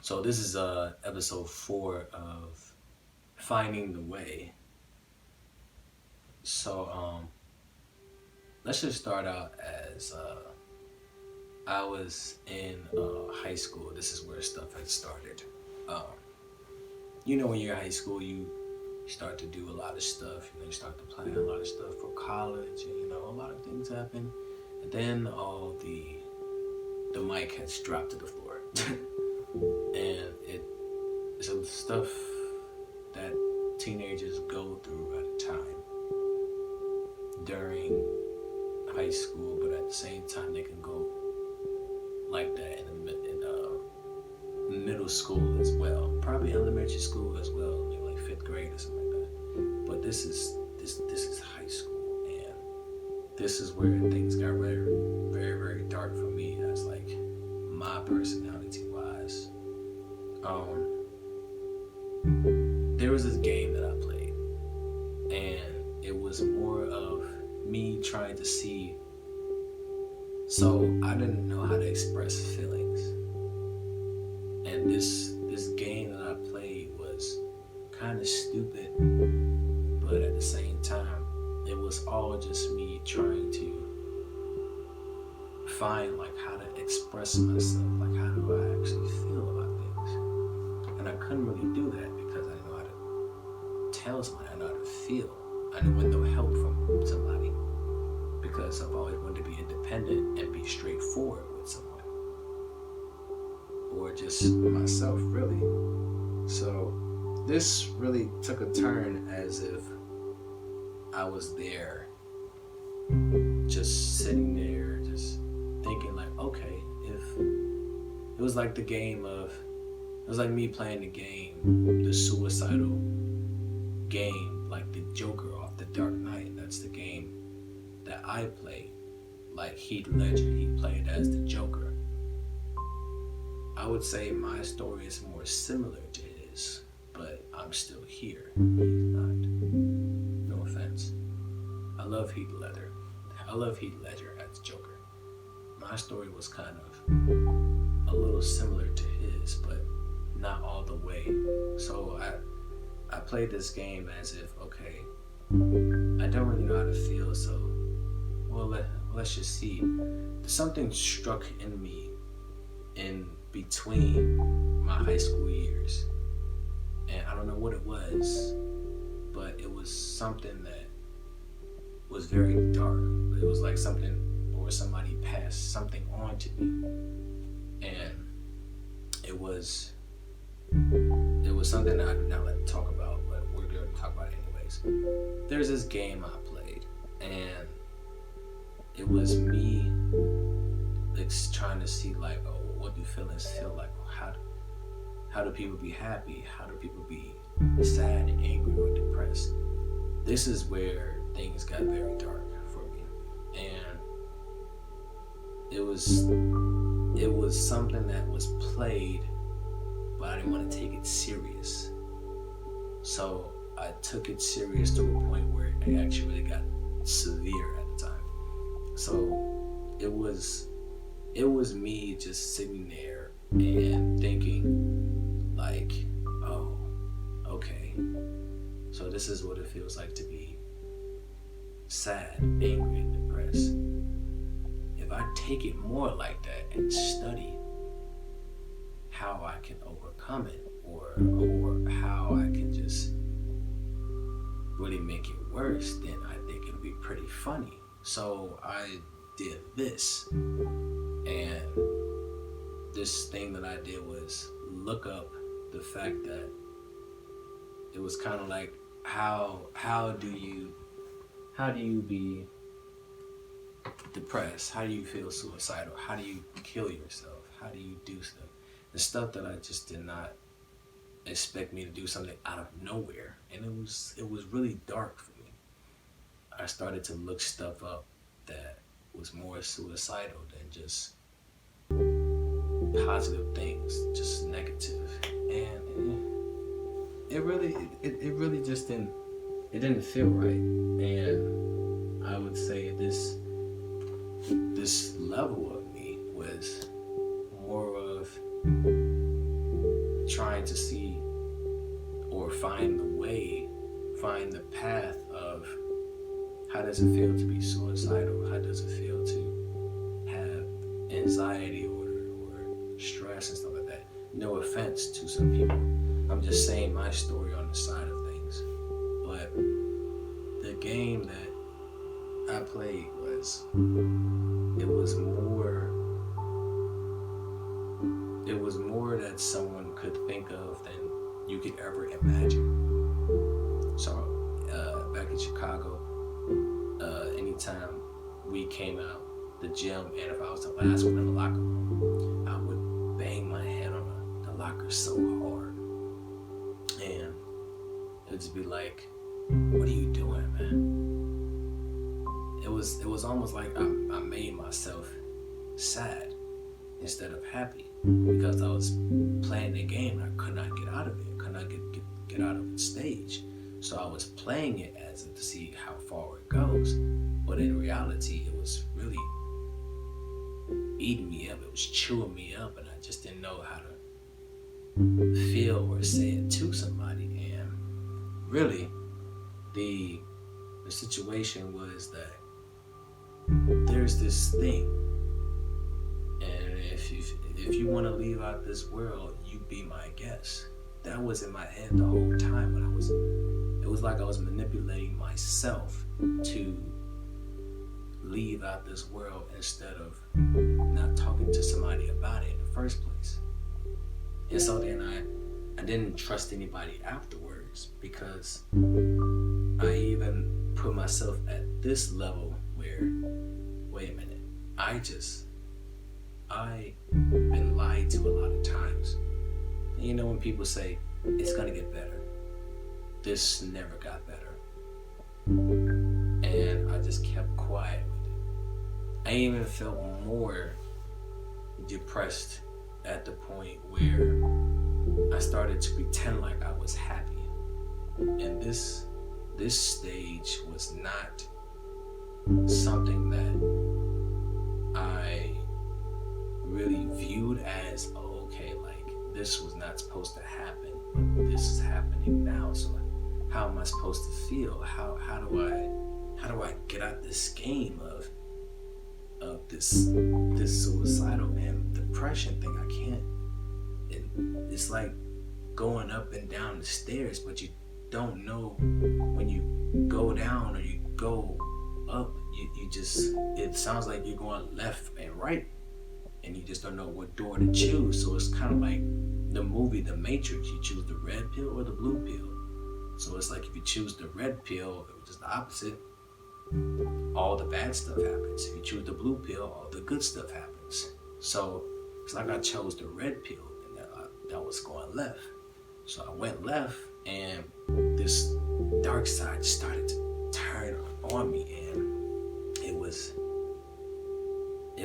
So this is episode 4 of Finding the Way. So let's just start out as I was in high school. This is where stuff had started. Um, when you're in high school, you start to do a lot of stuff. You start to plan a lot of stuff for college, and a lot of things happen. And then all the mic has dropped to the floor, and it's some stuff that teenagers go through at a time during high school, but at the same time they can go like that in middle school as well, probably elementary school as well, maybe like 5th grade or something like that. But this is high school, and this is where things got very, very, very dark for me as like my personality wise. There was this game that I played, and it was more of me trying to see. So I didn't know how to express feelings, and this game that I played was kind of stupid, but at the same time, it was all just me trying to find like how to express myself, like how do I actually feel about things, and I couldn't really do that because I didn't know how to tell somebody, I didn't know how to feel. I didn't want no help from somebody because I've always wanted to be independent and be straightforward with someone, or just myself, really. So this really took a turn as if I was there, just sitting there, just thinking like, okay, if it was like it was like me playing the game, the suicidal game, like the Joker off The Dark Knight. That's the game that I play. Like Heath Ledger, he played as the Joker. I would say my story is more similar to his, but I'm still here. He's not. No offense. I love Heath Ledger. I love Heath Ledger as Joker. My story was kind of a little similar to his, but not all the way. So I played this game as if, okay, I don't really know how to feel, so let's just see. Something struck in me in between my high school years, and I don't know what it was, but it was something that was very dark. It was like something, or somebody passed something on to me, and it was something that I did not like to talk about, but we're going to talk about it anyways. There's this game I played, and it was me trying to see like, oh, what do feelings feel like? How do people be happy? How do people be sad, angry, or depressed? This is where things got very dark for me, and it was something that was played, but I didn't want to take it serious. So I took it serious to a point where it actually really got severe at the time. So it was me just sitting there and thinking like, oh, okay, so this is what it feels like to be sad, angry, and depressed. If I take it more like that and study how I can overcome it, or how I can just really make it worse, then I think it'll be pretty funny. So I did this, and this thing that I did was look up the fact that it was kind of like how do you be depressed? How do you feel suicidal? How do you kill yourself? How do you do stuff? The stuff that I just did not expect me to do something out of nowhere, and it was really dark for me. I started to look stuff up that was more suicidal than just positive things, just negative, and it really just didn't feel right. And I would say this level of me was more of trying to see or find the path of how does it feel to be suicidal? How does it feel to have anxiety or stress and stuff like that? No offense to some people. I'm just saying my story on the side of things. But the game that I played it was more that someone could think of than you could ever imagine. So back in Chicago, anytime we came out the gym, and if I was the last one in the locker room, I would bang my head on the locker so hard, and it'd just be like, "What are you doing, man?" It was almost like I made myself sad instead of happy because I was playing the game and I could not get out of it. I could not get out of the stage. So I was playing it as if to see how far it goes. But in reality, it was really eating me up. It was chewing me up, and I just didn't know how to feel or say it to somebody. And really, the situation was that there's this thing, and if you want to leave out this world, you be my guest. That was in my head the whole time. It was like I was manipulating myself to leave out this world instead of not talking to somebody about it in the first place. And so then I didn't trust anybody afterwards, because I even put myself at this level where, wait a minute, I've been lied to a lot of times. And you know when people say, it's gonna get better, this never got better. And I just kept quiet with it. I even felt more depressed at the point where I started to pretend like I was happy. And this stage was not something that I really viewed as, oh, okay, like this was not supposed to happen, but this is happening now. So how am I supposed to feel? How do I get out this game of this suicidal and depression thing? I can't. It's like going up and down the stairs, but you don't know when you go down or you go up. You just, it sounds like you're going left and right, and you just don't know what door to choose. So it's kind of like the movie The Matrix. You choose the red pill or the blue pill. So it's like if you choose the red pill, which is the opposite, all the bad stuff happens. If you choose the blue pill, all the good stuff happens. So it's like I chose the red pill, and that was going left. So I went left, and this dark side started to turn on me, and it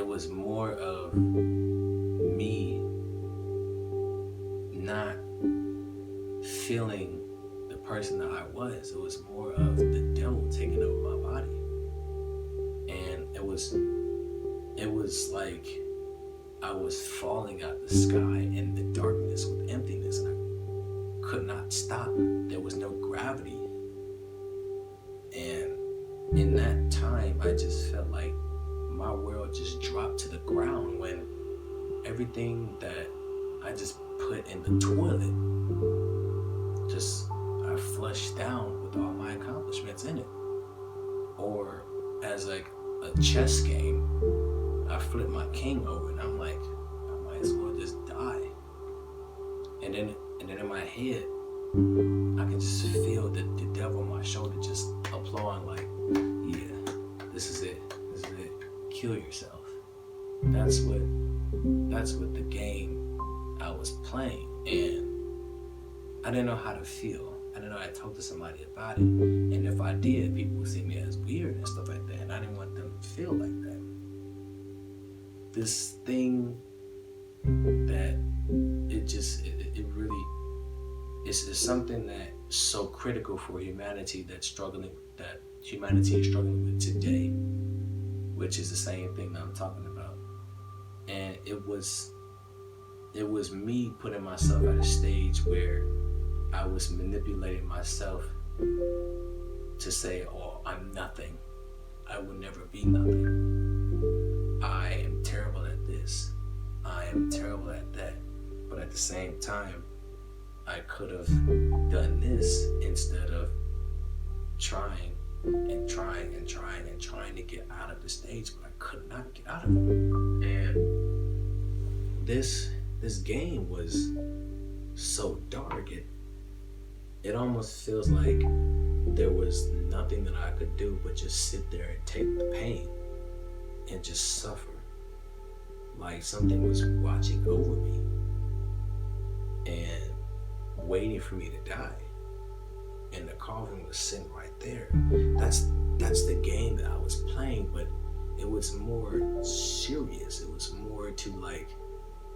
was more of me not feeling the person that I was. It was more of the devil taking over my body. And it was like I was falling out the sky in the darkness with emptiness, and I could not stop. There was no gravity. And in that time, I just felt like my world just dropped to the ground when everything that I just put in the toilet, I flushed down with all my accomplishments in it. Or as like a chess game, I flipped my king over, and I'm like, I might as well just die. And then in my head, I can just feel the devil on my shoulder just applauding, like, yeah, this is it. Kill yourself. That's what the game I was playing, and I didn't know how to feel. I didn't know how to talk to somebody about it. And if I did, people would see me as weird and stuff like that, and I didn't want them to feel like that. This thing that it really is something that's so critical for humanity that humanity is struggling with today, which is the same thing that I'm talking about. And it was it was me putting myself at a stage where I was manipulating myself to say, oh, I'm nothing. I will never be nothing. I am terrible at this. I am terrible at that. But at the same time, I could have done this instead of trying and trying and trying and trying to get out of the stage, but I could not get out of it. And this game was so dark. It almost feels like there was nothing that I could do but just sit there and take the pain and just suffer. Like something was watching over me and waiting for me to die. And the coffin was sitting right there. That's the game that I was playing, but it was more serious. It was more to like,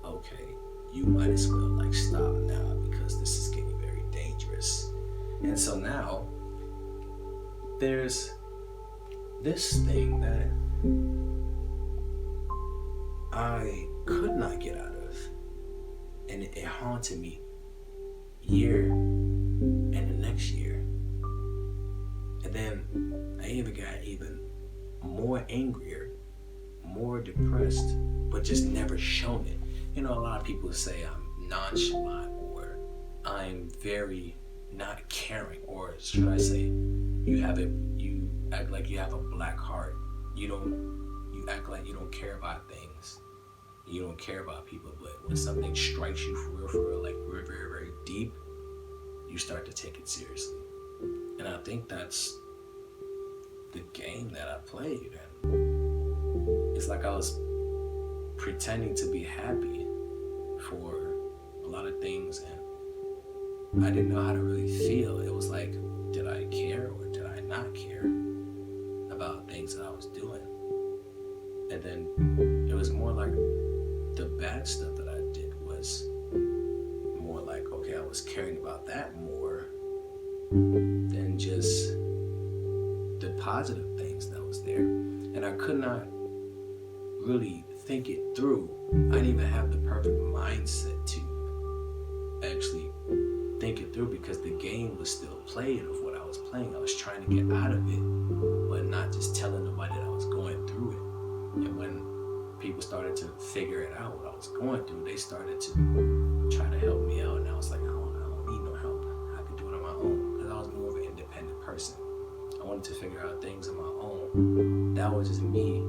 okay, you might as well like stop now because this is getting very dangerous. And so now there's this thing that I could not get out of, and it haunted me year and the next year. And then I even got even more angrier, more depressed, but just never shown it. You know, a lot of people say I'm nonchalant or I'm very not caring, or should I say you act like you have a black heart. You act like you don't care about things. You don't care about people, but when something strikes you for real, like we're very, very deep, you start to take it seriously. And I think that's the game that I played. And it's like I was pretending to be happy for a lot of things, and I didn't know how to really feel. It was like, did I care or did I not care about things that I was doing? And then it was more like the bad stuff that I did was more like, okay, I was caring about that more than just the positive things that was there. And I could not really think it through. I didn't even have the perfect mindset to actually think it through because the game was still playing of what I was playing. I was trying to get out of it, but not just telling nobody that I was going through it. And when people started to figure it out, what I was going through, they started to try to help me out. And I was like, I don't need no help. I could do it on my own because I was more of an independent person. I wanted to figure out things on my own. That was just me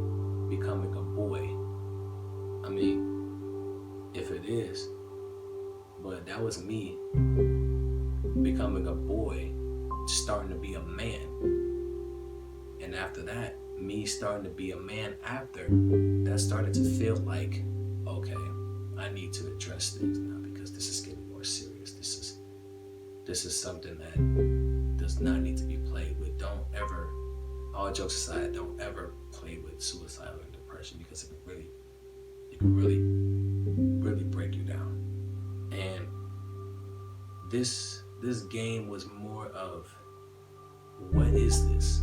becoming a boy. I mean, if it is, but that was me becoming a boy, starting to be a man. And after that, me starting to be a man after, that started to feel like, okay, I need to address things now because this is getting more serious. This is something that does not need to be played with. Don't ever, all jokes aside, don't ever play with suicidal and depression because it can really break you down. And this game was more of, what is this?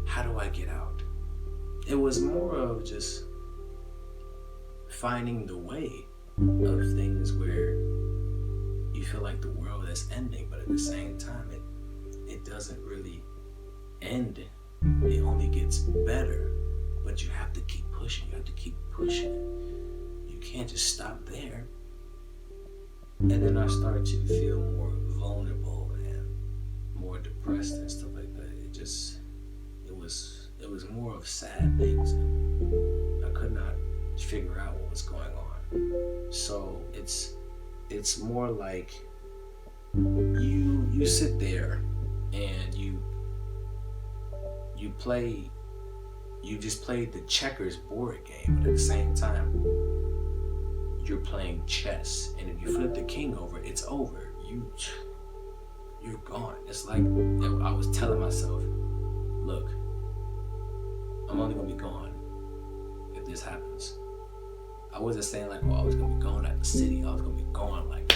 How do I get out? It was more of just finding the way of things where you feel like the world is ending, but at the same time, it doesn't really end. It only gets better, but you have to keep pushing. You have to keep pushing. You can't just stop there. And then I started to feel more vulnerable and more depressed and stuff like that. It was more of sad things. And I could not figure out what was going on. So it's more like you sit there and you just played the checkers board game, but at the same time you're playing chess, and if you flip the king over, it's over. You're gone. It's like I was telling myself, look, I'm only gonna be gone if this happens. I wasn't saying like, well, I was gonna be gone at the city. I was gonna be gone like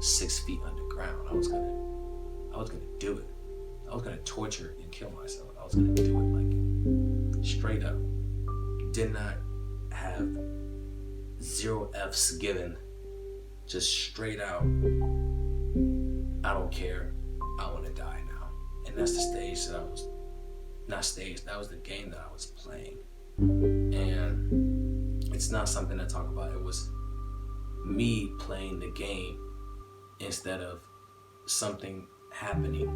6 feet underground. I was gonna do it. I was gonna torture and kill myself. I was gonna do it like straight up. Did not have 0 F's given just straight out, I don't care, I want to die now. And that's the stage that I was, not stage, that was the game that I was playing. And it's not something to talk about. It was me playing the game instead of something happening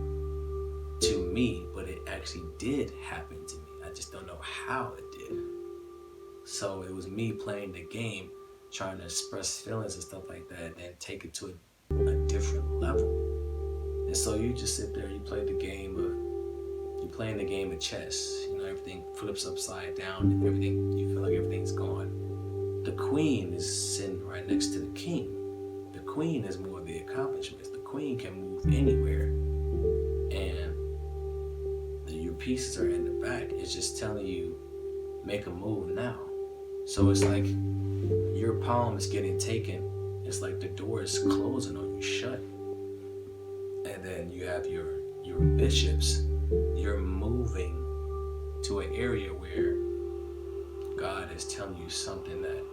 to me, but it actually did happen to me. I just don't know how it did. So it was me playing the game, trying to express feelings and stuff like that, and then take it to a different level. And so you just sit there, you play the game of, you're playing the game of chess. You know, everything flips upside down, and everything, you feel like everything's gone. The queen is sitting right next to the king. The queen is more of the accomplishments. The queen can move anywhere, and your pieces are in the back. It's just telling you, make a move now. So it's like your palm is getting taken. It's like the door is closing on you shut. And then you have your bishops. You're moving to an area where God is telling you something that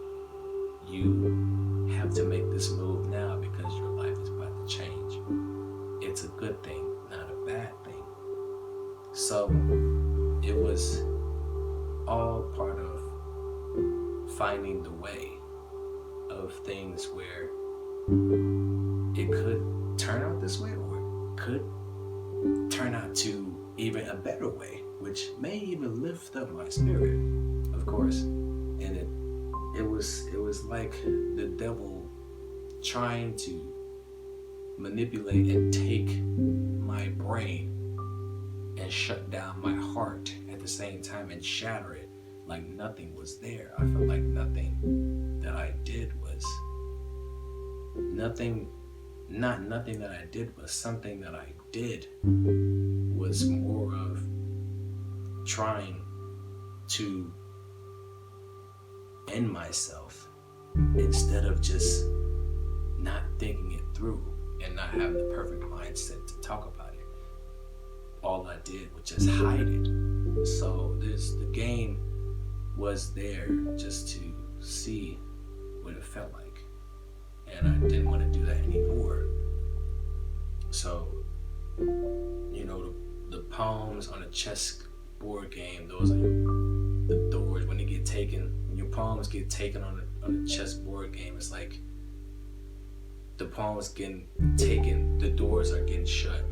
you have to make this move now because your life is about to change. It's a good thing, not a bad thing. So it was all part of finding the way of things where it could turn out this way, or it could turn out to even a better way, which may even lift up my spirit, of course. And it was like the devil trying to manipulate and take my brain and shut down my heart at the same time and shatter it like nothing was there. I felt like nothing that I did was nothing, not nothing that I did was something that I did was more of trying to end myself instead of just not thinking it through and not having the perfect mindset to talk about it. All I did was just hide it. So the game was there just to see what it felt like. And I didn't want to do that anymore. So, you know, the pawns on a chess board game, those are the doors. When they get taken, when your pawns get taken on a chess board game, it's like the pawns getting taken, the doors are getting shut.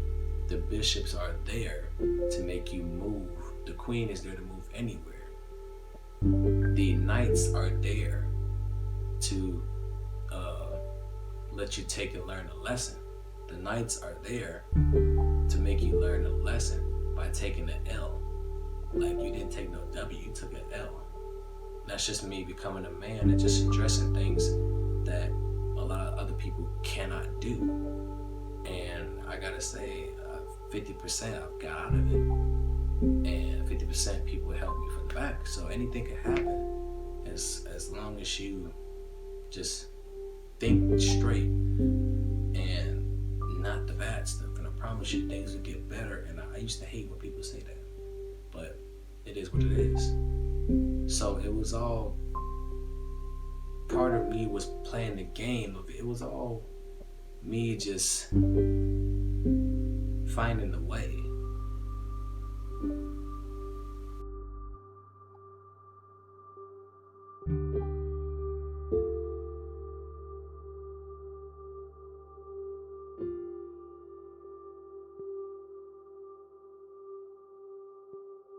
The bishops are there to make you move. The queen is there to move anywhere. The knights are there to let you take and learn a lesson. The knights are there to make you learn a lesson by taking an L. Like, you didn't take no W, you took an L. That's just me becoming a man and just addressing things that a lot of other people cannot do. And I gotta say, 50% I've got out of it, and 50% people help me from the back. So anything can happen as long as you just think straight and not the bad stuff. And I promise you things will get better. And I used to hate when people say that, but it is what it is. So it was all part of me was playing the game of it. It was all me just finding the way.